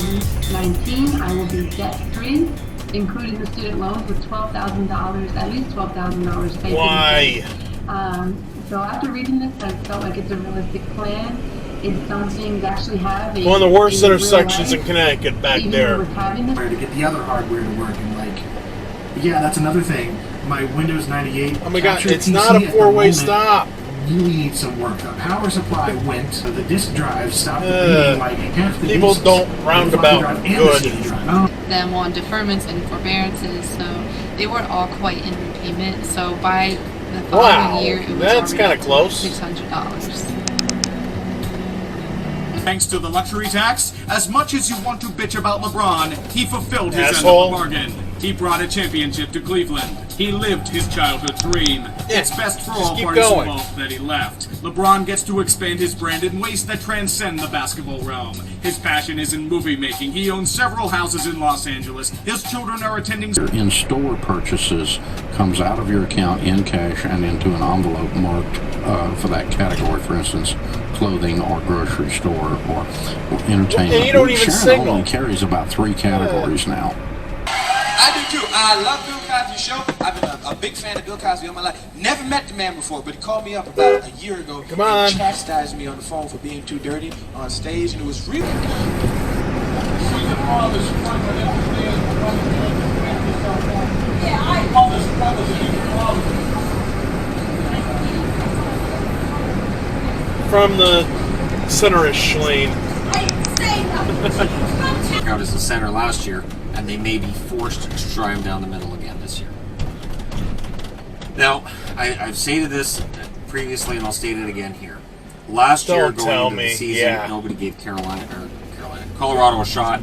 2019, I will be debt-free, including the student loans, with $12,000, at least $12,000 paid. Why? So after reading this, I felt like it's a realistic plan. It's something to actually have a, one of the worst a intersections life, in Connecticut back even there. with having this. To get the other hardware to work, and like, yeah, that's another thing. My Windows 98. Oh my God, captured it's PC not a at the four-way moment stop. really needs some work. The power supply went, so the disk drive stopped reading like half the People disks, don't the roundabout floppy drive and the good. CD drive. Them on deferments and forbearances, so they were all quite in repayment. So by the following year, it was that's kind of close. $600. Thanks to the luxury tax, as much as you want to bitch about LeBron, he fulfilled his Asshole. end of the bargain. He brought a championship to Cleveland. He lived his childhood dream. It's best for all keep parties going. involved that he left. LeBron gets to expand his brand in ways that transcend the basketball realm. His passion is in movie making. He owns several houses in Los Angeles. His children are attending in-store purchases comes out of your account in cash and into an envelope marked for that category. For instance, clothing or grocery store or entertainment. And you don't even Sharon signal. only carries about 3 categories now. I do too. I love Bill Cosby's show. I've been a big fan of Bill Cosby all my life. Never met the man before, but he called me up about a year ago and chastised me on the phone for being too dirty on stage, and it was really From the center-ish lane. Out as the center last year, and they may be forced to try him down the middle again this year. Now, I've stated this previously, and I'll state it again here. Last year, going into the season, nobody gave Colorado a shot,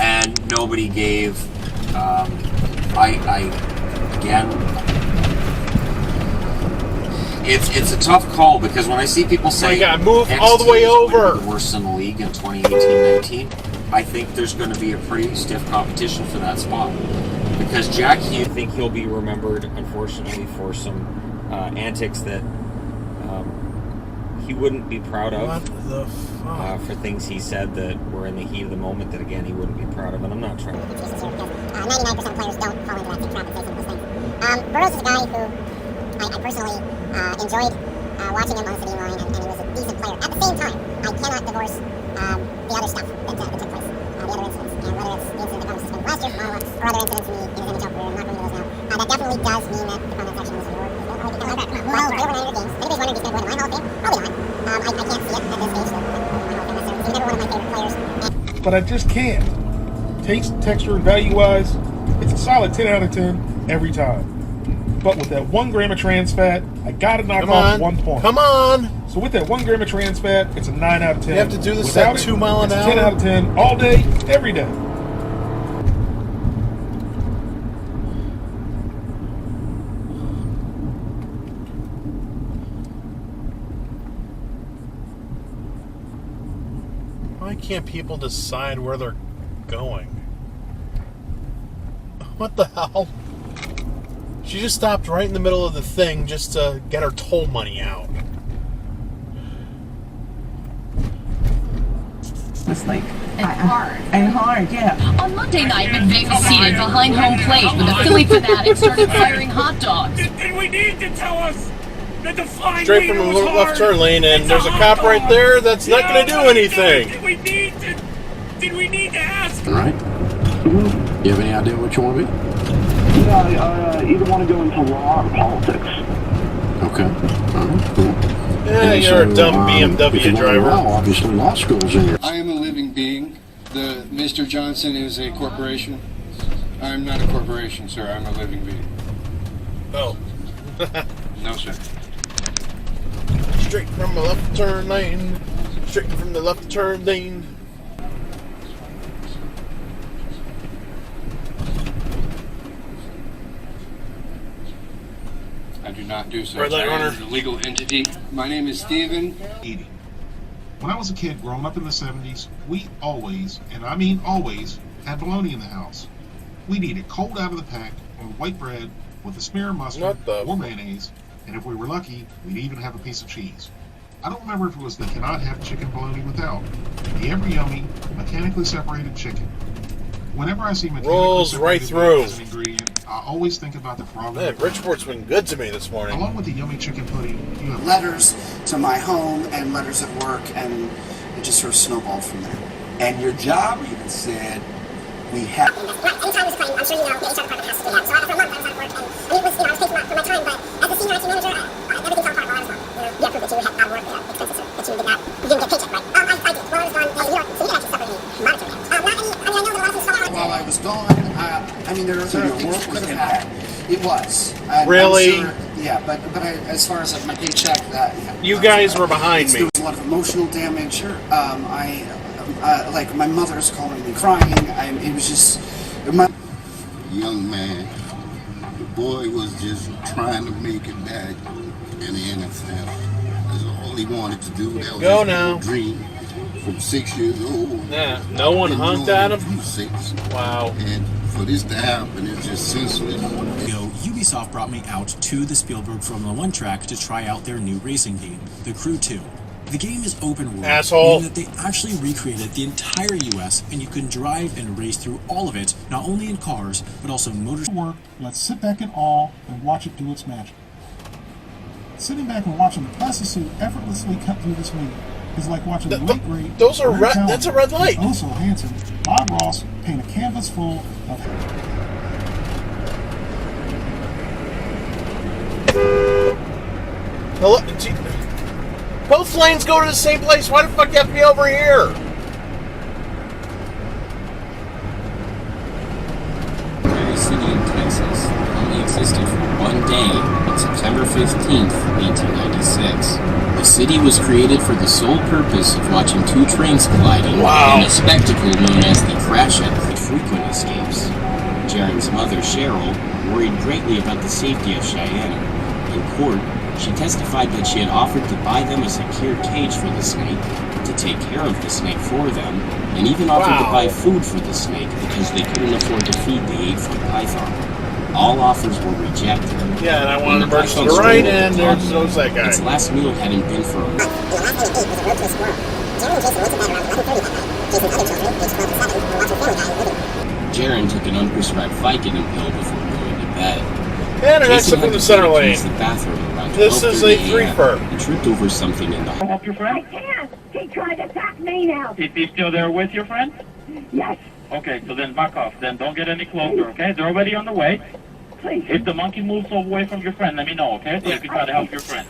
and nobody gave. Again, it's a tough call because when I see people say, move all the way over. Worse in the league in 2018-19. I think there's going to be a pretty stiff competition for that spot. Because Jack Hughes, I think he'll be remembered, unfortunately, for some antics that he wouldn't be proud of. What the fuck? For things he said that were in the heat of the moment that, again, he wouldn't be proud of. And I'm not trying to... 99% of players don't fall into that same trap and say some of those things. Burroughs is a guy who I personally enjoyed watching him on the city line, and he was a decent player. At the same time, I cannot divorce the other stuff that took place, the other incidents, and whether it's the incident that got him suspended last year, or other incidents in his NHL career. I'm not going to go those now. That definitely does mean that the comment section was ignored. Well, they were 900 games. If anybody's wondering if he's going to go into my Hall of Fame, probably not. I can't see it at this stage. My Hall of Fame necessarily. He's never one of my favorite players. But I just can't. Taste, texture, and value-wise, it's a solid 10 out of 10 every time. But with that 1 gram of trans fat, I gotta knock off 1 point. Come on! So with that 1 gram of trans fat, it's a 9 out of 10. You have to do this Without at 2 miles an hour? 10 out of 10, all day, every day. Why can't people decide where they're going? What the hell? She just stopped right in the middle of the thing just to get her toll money out. It's like hard. And hard, yeah. On Monday night, McVay was seated behind home plate when the Philly Fanatics started firing hot dogs. Did we need to tell us that the flying Straight from the left turn lane, and there's a cop right there that's not going to do anything. Did we need to ask? All right. You have any idea what you want to be? Yeah, I either want to go into law or politics. Okay. All right, cool. Yeah, you're a dumb BMW driver. Obviously, law school's in here. I am a living being. The Mr. Johnson is a corporation. I'm not a corporation, sir. I'm a living being. Oh. No, sir. Straight from the left turn lane. Straight from the left turn lane. I do not do so. Red light runner. A legal entity. My name is Stephen. Eating. When I was a kid growing up in the 70s, we always, and I mean always, had bologna in the house. We'd eat it cold out of the pack on white bread with a smear of mustard or mayonnaise, and if we were lucky, we'd even have a piece of cheese. I don't remember if it was the cannot have chicken bologna without, the ever yummy, mechanically separated chicken. Whenever I see mechanically rolls right separated through. meat as an ingredient, I always think about the frog. Man, Bridgeport's been good to me this morning. Along with the yummy chicken pudding, you have letters to my home and letters at work, and it just sort of snowballed from there. And your job even said, we have... Anytime there's a claim, I'm sure you know the HR department has to do that. So for a month I was out of work, and it was, I was paid for my time, but as a senior IT manager, everything fell apart while I was gone. You have proof that you had out of work, expenses, that you didn't get paycheck, right? I did. While I was gone, so you could actually suffer any monetary damage. I know that a lot of things fell apart. While I was gone, there are things that could have happened. It was. Really? I'm sure, yeah, but as far as my paycheck, you guys were behind me. There was a lot of emotional damage. Sure. Like my mother's calling me crying. It was just young man. The boy was just trying to make it back in the NFL. That's all he wanted to do. That was Go his now. dream. From 6 years old. Yeah, no one honked at him. From 6. Wow. And for this to happen, it's just senseless. Ubisoft brought me out to the Spielberg Formula 1 track to try out their new racing game, The Crew 2. The game is open world, asshole, meaning that they actually recreated the entire US, and you can drive and race through all of it, not only in cars, but also motors. Let's sit back in awe and watch it do its magic. Sitting back and watching the plasticine effortlessly cut through this wing is like watching the late great. Those are red. That's a red light. Also handsome Bob Ross paint a canvas full of. Both lanes go to the same place. Why the fuck you have to be over here? Waterbury City in Texas only existed for one day on September 15th, 1896. The city was created for the sole purpose of watching two trains colliding in a spectacle known as the crash at frequent escapes. Jaren's mother, Cheryl, worried greatly about the safety of Cheyenne. In court, she testified that she had offered to buy them a secure cage for the snake, to take care of the snake for them, and even offered to buy food for the snake because they couldn't afford to feed the 8-foot python. All offers were rejected. Yeah, and I wanted to merge to the right, and there's that guy. Its last meal hadn't been for a Jaren took an unprescribed Vicodin pill before going to bed. And an exit from the center lane. The bathroom around this is a threefer. He tripped over something in the hall. Help your friend? I can't. He tried to attack me now. Is he still there with your friend? Yes. Okay, so then back off. Then don't get any closer, okay? They're already on the way. Please. If the monkey moves away from your friend, let me know, okay? So you can try to help your friend.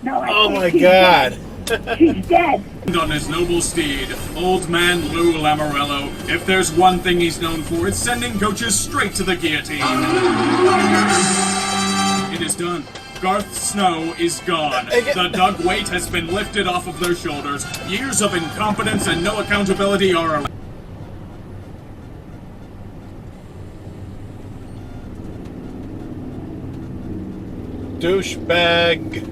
No, I oh can't. my She's God. Dead. She's dead. On his noble steed, old man Lou Lamorello, if there's one thing he's known for, it's sending coaches straight to the guillotine. It is done. Garth Snow is gone. The Doug weight has been lifted off of their shoulders. Years of incompetence and no accountability are allowed. Douchebag.